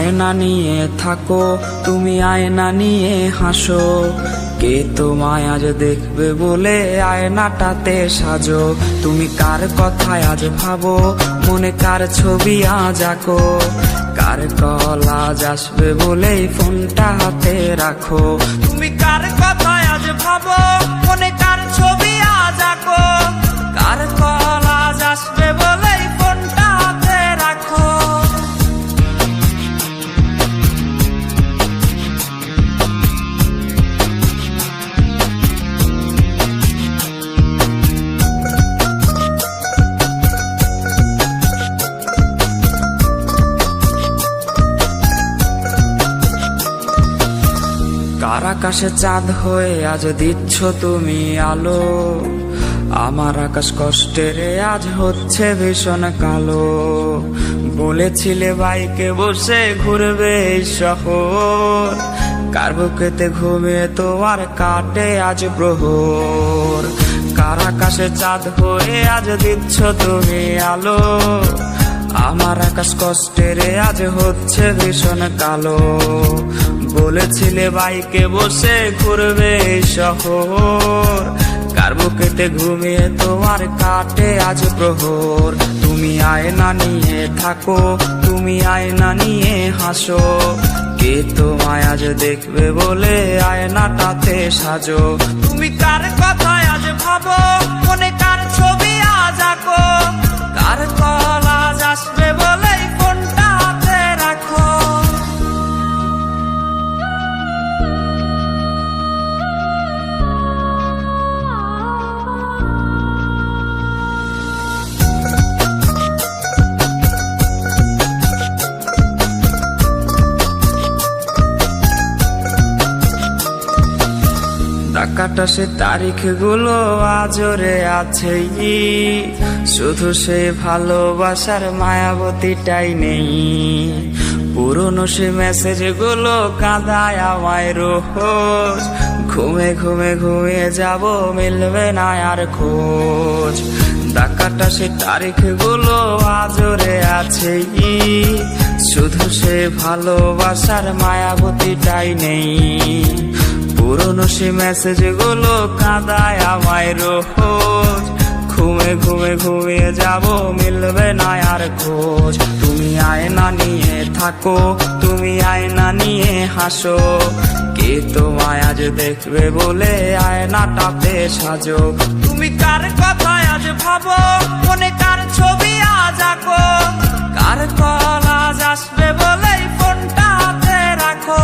আয়না নিয়ে থাকো, তুমি আয়না নিয়ে হাসো। কে তোমায় আজ দেখবে বলে আয়নাটাতে সাজো। তুমি কার কথায় আজ ভাবো, মনে কার ছবি আজ আঁকো। কার কল আজ আসবে বলেই ফোনটা হাতে রাখো। তুমি কার কথায় আজ ভাবো, মনে কার ছবি আজ আঁকো। কার কল আজ আসবে বলেই ফোনটা হাতে রাখো। কার আকাশে চাঁদ হয়ে আজ দিচ্ছ তুমি আলো। আমার আকাশ কষ্টের আজ হচ্ছে ভীষণ কালো। বলেছিলে বাইকে বসে ঘুরবে এই শহর, কার বুকেতে ঘুমিয়ে তোমার কাটে আজ প্রহর। কার আকাশে চাঁদ হয়ে আজ দিচ্ছ তুমি আলো। আমার আকাশ কষ্টের আজ হচ্ছে ভীষণ কালো। বলেছিলে বাইকে বসে ঘুরবে এই শহর, কার বুকেতে ঘুমিয়ে তোমার কাটে আজ প্রহর। তুমি আয়না নিয়ে থাকো, তুমি আয়না নিয়ে হাসো। কে তোমায় আজ দেখবে বলে আয়নাটাতে সাজো। তুমি কার কথায় আজ ভাবো, মনে কার ছবি আজ আঁকো। কার কল আজ আসবে বলেই ফোনটা হাতে রাখো। কাটা সে তারিখ গুলো আজরে আছেই, শুধু সে ভালোবাসার মায়াবতীটাই নেই। পুরনো সে মেসেজ গুলো কাঁদায় আমায় রোজ। ঘুমে ঘুমে ঘুমিয়ে যাব, মিলবে না আর খোঁজ। ডাকাটা সে তারিখ গুলো আজরে আছেই, শুধু সে ভালোবাসার মায়াবতীটাই নেই। পুরনো সে মেসেজ গুলো কাঁদায় আমায় রোজ। ঘুমে ঘুমে ঘুমিয়ে যাব, মিলবে না আর খোঁজ। তুমি আয়না নিয়ে থাকো, তুমি আয়না নিয়ে হাসো। কে তোমায় আজ দেখবে বলে আয়নাটাতে সাজো। তুমি কার কথায় আজ ভাবো, মনে কার ছবি আজ আঁকো। কার কল আজ আসবে বলেই ফোনটা হাতে রাখো।